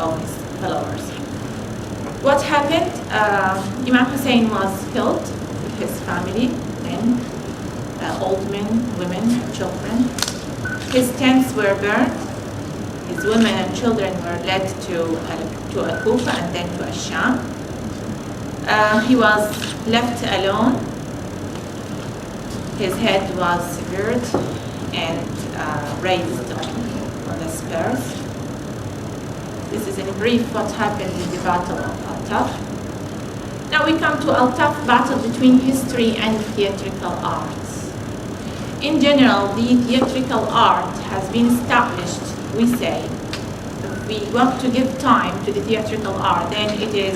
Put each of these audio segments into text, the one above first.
of his followers. What happened? Imam Hussein was killed with his family, men, old men, women, and children. His tents were burned. His women and children were led to Al-Kufa and then to Al-Sham. He was left alone. His head was severed and raised on the spears. This is in brief what happened in the Battle of Al-Taf. Now we come to Al-Taf battle between history and theatrical arts. In general, the theatrical art has been established, we say. If we want to give time to the theatrical art, then it is,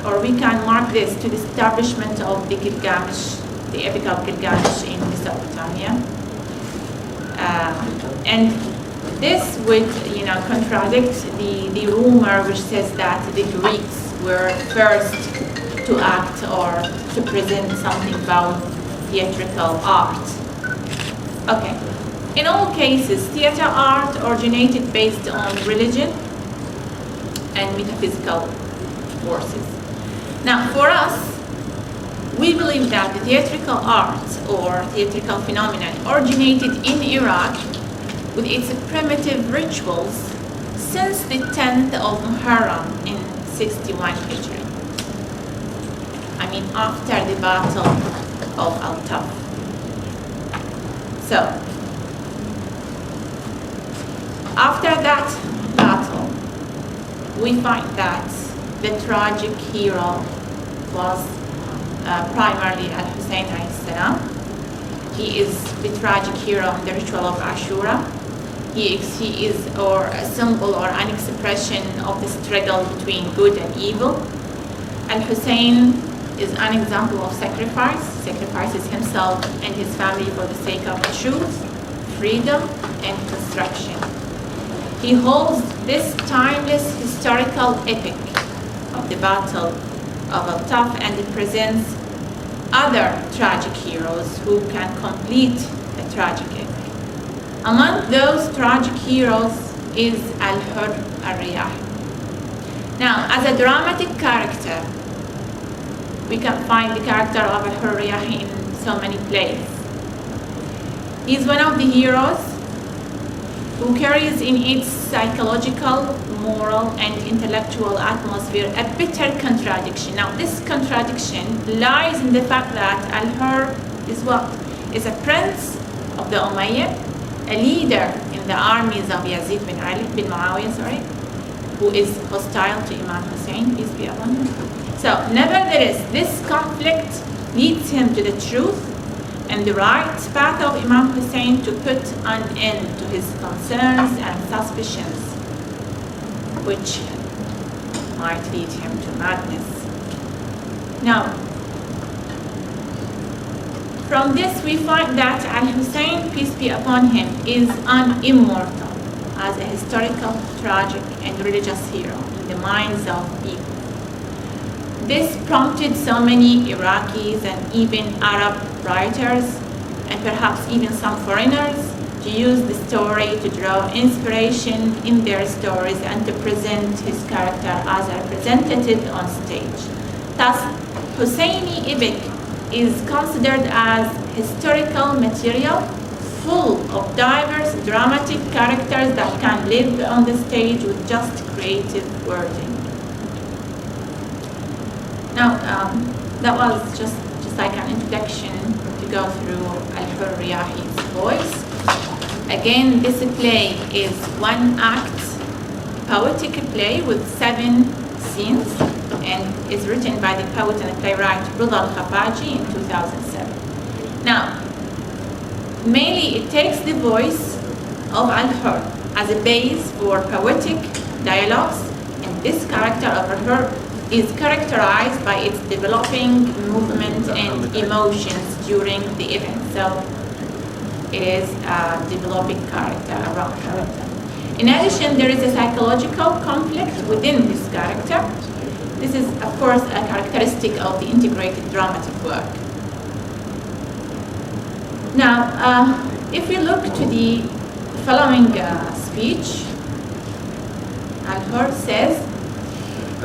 or we can mark this to the establishment of the Gilgamesh, the epic of Gilgamesh in Mesopotamia. And this would, contradict the rumor which says that the Greeks were first to act or to present something about theatrical art. Okay. In all cases, theater art originated based on religion and metaphysical forces. Now, for us, we believe that the theatrical art or theatrical phenomenon originated in Iraq with its primitive rituals since the 10th of Muharram in 61 Hijri. I mean, after the Battle of Al-Taf. So, after that battle, we find that the tragic hero was primarily Al-Hussein alayhi salam. He is the tragic hero in the ritual of Ashura. He is or a symbol or an expression of the struggle between good and evil. Al-Hussein is an example of sacrifices himself and his family for the sake of truth, freedom, and construction. He holds this timeless historical epic of the Battle of Al-Taf, and it presents other tragic heroes who can complete the tragic epic. Among those tragic heroes is Al-Hur al-Riyah. Now, as a dramatic character, we can find the character of Al-Hur al-Riyah in so many plays. He is one of the heroes who carries in its psychological, moral, and intellectual atmosphere a bitter contradiction. Now, this contradiction lies in the fact that Al-Hur is what? Is a prince of the Umayyad, a leader in the armies of Yazid bin Muawiyah, who is hostile to Imam Hussein, peace be upon him. So, nevertheless, this conflict leads him to the truth and the right path of Imam Hussein to put an end to his concerns and suspicions, which might lead him to madness. Now, from this we find that Al-Hussein, peace be upon him, is an immortal as a historical, tragic, and religious hero in the minds of people. This prompted so many Iraqis and even Arab writers, and perhaps even some foreigners, to use the story to draw inspiration in their stories and to present his character as a representative on stage. Thus, Husseini epic is considered as historical material full of diverse dramatic characters that can live on the stage with just creative wording. Now, that was just like an introduction to go through Al-Hur al-Riyahi's voice. Again, this play is one act, poetic play with 7 scenes, and is written by the poet and playwright Rudha al-Khafaji in 2007. Now, mainly it takes the voice of Al-Hur as a base for poetic dialogues, and this character of Al-Hur is characterized by its developing movement and emotions during the event. So it is a developing character, a rock character. In addition, there is a psychological conflict within this character. This is, of course, a characteristic of the integrated dramatic work. Now, if we look to the following speech, Al-Hur says,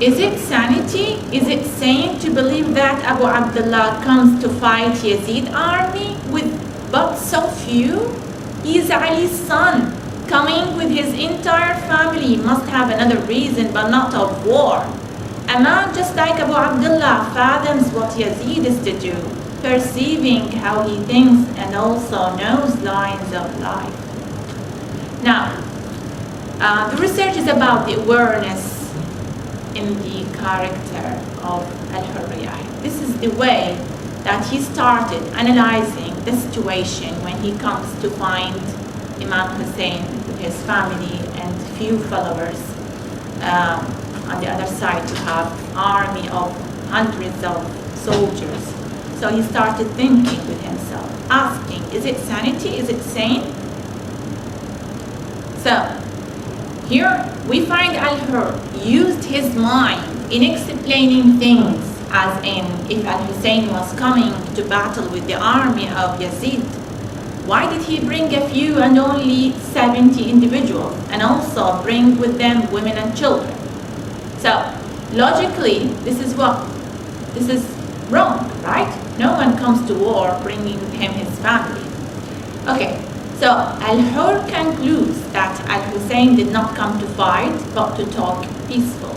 is it sanity? Is it sane to believe that Abu Abdullah comes to fight Yazid army with but so few? He is Ali's son, coming with his entire family. Must have another reason, but not of war. A man just like Abu Abdullah fathoms what Yazid is to do, perceiving how he thinks and also knows lines of life. Now, the research is about the awareness in the character of Al-Hurriyah. This is the way that he started analyzing the situation when he comes to find Imam Hussein with his family and few followers. On the other side, to have army of hundreds of soldiers. So he started thinking with himself, asking, is it sanity? Is it sane? So here we find Al-Hur used his mind in explaining things, as in, if Al-Hussein was coming to battle with the army of Yazid, why did he bring a few and only 70 individuals, and also bring with them women and children? So logically, this is wrong, right? No one comes to war bringing with him his family. Okay, so Al-Hur concludes that Al-Hussein did not come to fight, but to talk peacefully.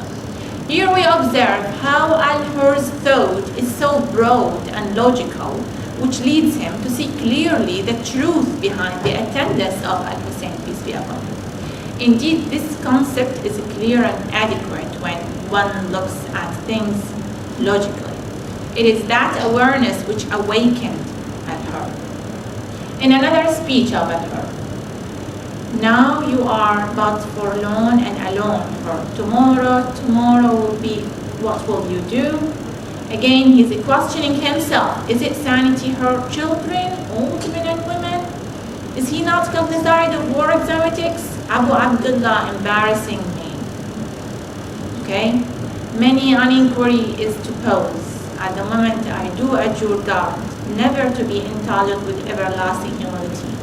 Here we observe how Al-Hur's thought is so broad and logical, which leads him to see clearly the truth behind the attendance of Al-Hussein, peace be upon him. Indeed, this concept is clear and adequate when one looks at things logically. It is that awareness which awakened Al-Hur. In another speech of Al-Hur, now you are but forlorn and alone, for tomorrow will be, what will you do? Again, he's questioning himself. Is it sanity hurt children, old men and women? Is he not cognizant of war exemetics? Abu Abdullah embarrassing me. Okay? Many an inquiry is to pose. At the moment I do adjure God, never to be entitled with everlasting humility.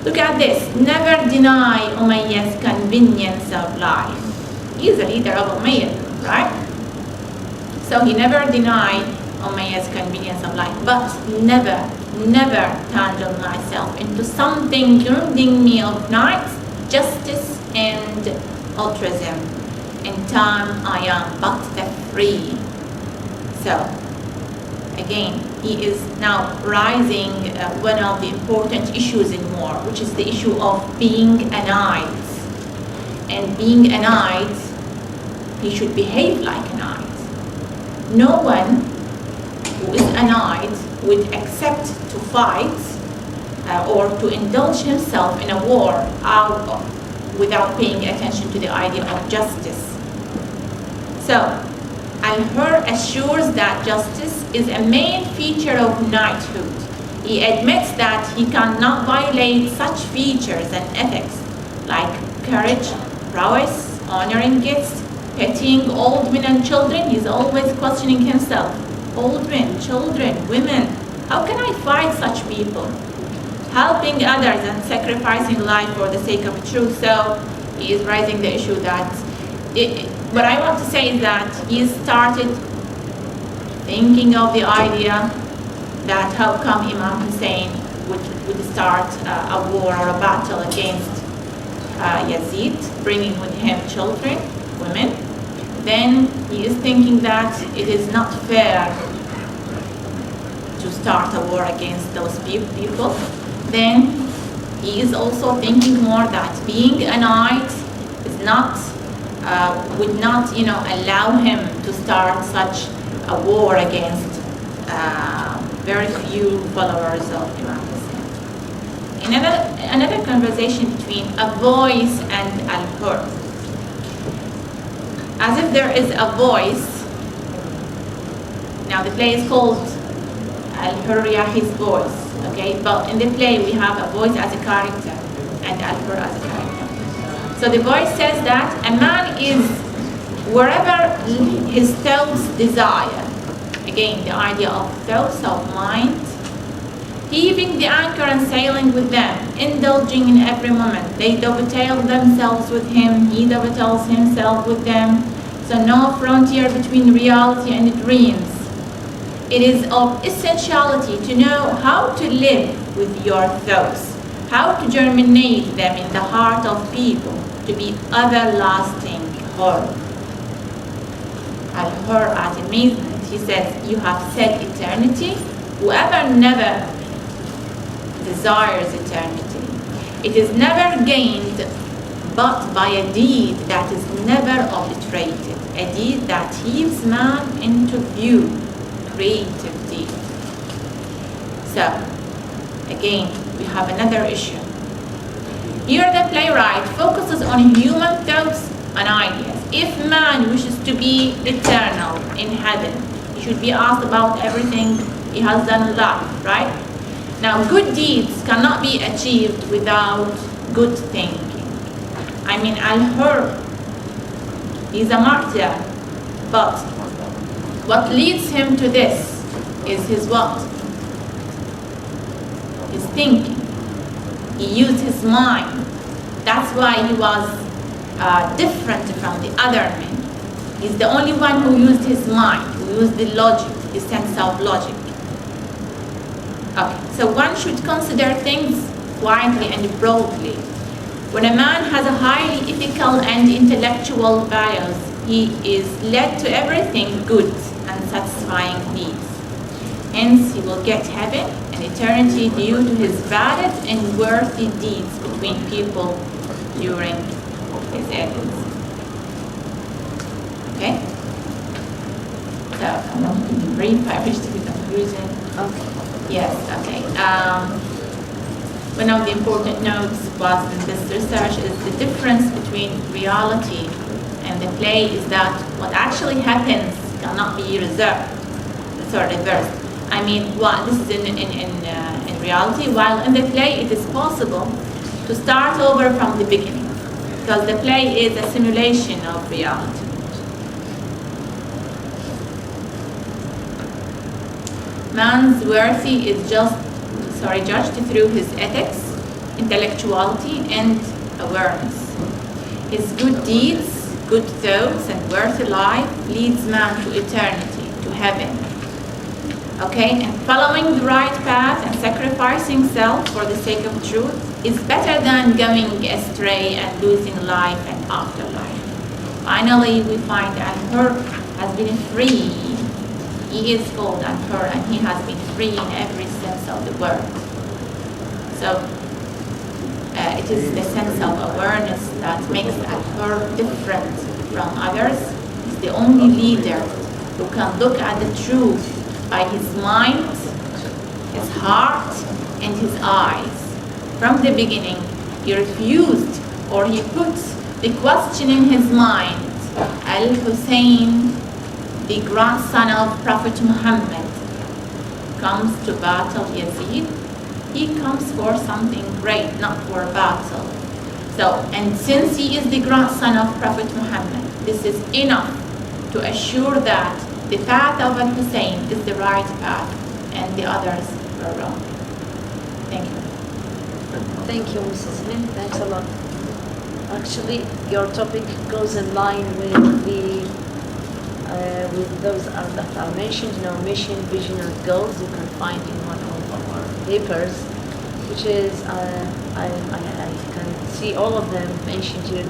Look at this. Never deny Umayyah's convenience of life. He is the leader of Umayyah, right? So he never denied Umayyah's convenience of life, but never tangled myself into something grounding me of nights, justice and altruism. In time I am but the free. So again, he is now raising one of the important issues in war, which is the issue of being a knight. And being a knight, he should behave like a knight. No one who is a knight would accept to fight or to indulge himself in a war without paying attention to the idea of justice. So, Al-Hur assures that justice is a main feature of knighthood. He admits that he cannot violate such features and ethics like courage, prowess, honoring gifts, pitying old men and children. He's always questioning himself. Old men, children, women, how can I fight such people? Helping others and sacrificing life for the sake of truth. So he is raising the issue that, what I want to say is that he started thinking of the idea that how come Imam Hussein would start a war or a battle against Yazid, bringing with him children, women. Then he is thinking that it is not fair to start a war against those people. Then he is also thinking more that being a knight is not, would not, allow him to start such a war against very few followers of Imam Hussein. Another conversation between a voice and Al-Hur. As if there is a voice. Now the play is called Al-Hurriyah, his voice. Okay, but in the play we have a voice as a character and Al-Hur as a character. So the voice says that a man is wherever his thoughts desire. Again, the idea of thoughts of mind. heaving the anchor and sailing with them, indulging in every moment. They dovetail themselves with him, he dovetails himself with them. So no frontier between reality and dreams. It is of essentiality to know how to live with your thoughts, how to germinate them in the heart of people, to be everlasting whole. Al-Hur at amazement, he says, you have said eternity. Whoever never desires eternity, it is never gained but by a deed that is never obliterated, a deed that heaves man into view, creative deed. So, again, we have another issue. Here the playwright focuses on human thoughts and ideas. If man wishes to be eternal in heaven, he should be asked about everything he has done in life, right? Now, good deeds cannot be achieved without good thinking. I mean, Al-Hur, he's a martyr, but what leads him to this is his what? His thinking. He used his mind. That's why he was different from the other men. He's the only one who used his mind, who used the logic, the sense of logic. Okay, so one should consider things quietly and broadly. When a man has a highly ethical and intellectual values, he is led to everything good and satisfying needs. Hence, he will get heaven and eternity due to his valid and worthy deeds between people during his efforts. Okay? So, I want to be brief. I reached the conclusion. Okay. Yes, okay. One of the important notes was in this research is the difference between reality and the play is that what actually happens cannot be reserved, or reversed. I mean, this is in reality, while in the play it is possible to start over from the beginning, because the play is a simulation of reality. Man's worthy is judged through his ethics, intellectuality, and awareness. His good deeds, good thoughts, and worthy life leads man to eternity, to heaven. Okay, and following the right path and sacrificing self for the sake of truth is better than going astray and losing life and afterlife. Finally, we find that Al-Hur has been free. He is called Al-Hur, and he has been free in every sense of the word. So, it is the sense of awareness that makes Al-Hur different from others. He's the only leader who can look at the truth by his mind, his heart, and his eyes. From the beginning, he refused, or he put the question in his mind. Al-Hussein, the grandson of Prophet Muhammad, comes to battle Yazid. He comes for something great, not for battle. So, and since he is the grandson of Prophet Muhammad, this is enough to assure that the path of Al-Hussein is the right path and the others are wrong. Thank you. Thank you, Mrs. Min. Thanks a lot. Actually, your topic goes in line with those that are mentioned in our mission, vision, and goals. You can find in one of our papers, which is I can see all of them mentioned here.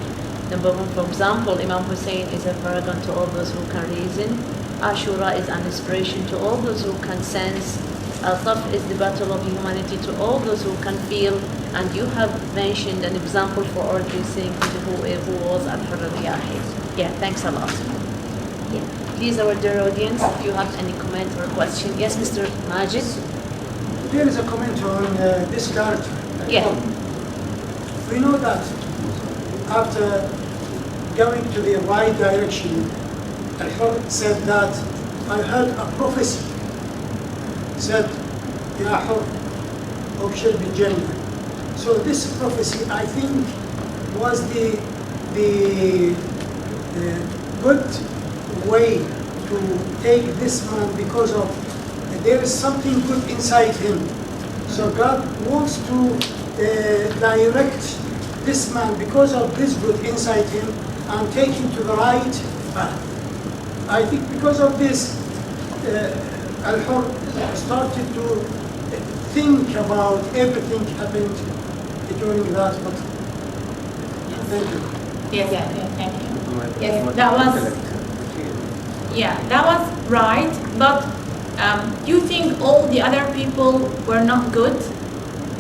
Number one, for example, Imam Hussein is a paragon to all those who can reason. Ashura is an inspiration to all those who can sense. Al-Taf is the battle of humanity to all those who can feel. And you have mentioned an example for all these things who was Al-Hur al-Yahid. Yeah, thanks a lot. Yeah. Please, our dear audience, if you have any comment or question. Yes, Mr. Majid? There is a comment on this character. Yeah. We know that after going to the right direction, Al-Hur said that I heard a prophecy. Said, Ya Hur, Ubshir bil Jannah. So this prophecy, I think, was the good way to take this man because of there is something good inside him. So God wants to direct this man because of this good inside him and take him to the right path. I think because of this, Al-Hur started to think about everything happened during that battle. Thank you. Yes, thank you. Yes, that was, yeah, that was right, but you think all the other people were not good?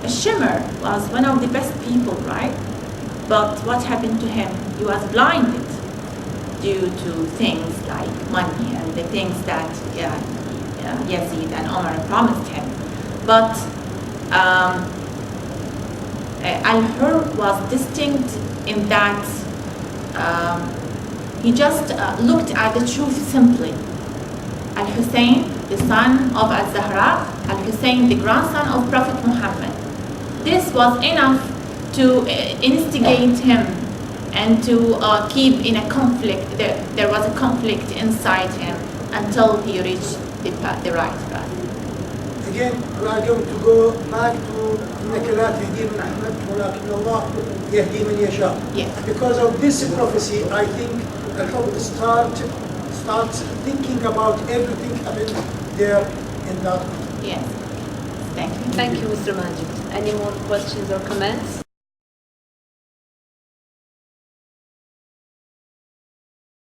Shimmer was one of the best people, right? But what happened to him? He was blinded due to things like money and the things that Yazid and Omar promised him. But Al-Hur was distinct in that he just looked at the truth simply. Al-Hussein, the son of Al-Zahra, Al-Hussein, the grandson of Prophet Muhammad. This was enough to instigate him and to keep in a conflict. There was a conflict inside him until he reached the right path. Again, we are going to go back to إنك لا تهدي من أحببت ولكن الله يهدي من يشاء. Yes. Because of this prophecy, I think Al-Hur starts thinking about everything happened there in that. Yes. Thank you. Thank you, Mr. Majid. Any more questions or comments?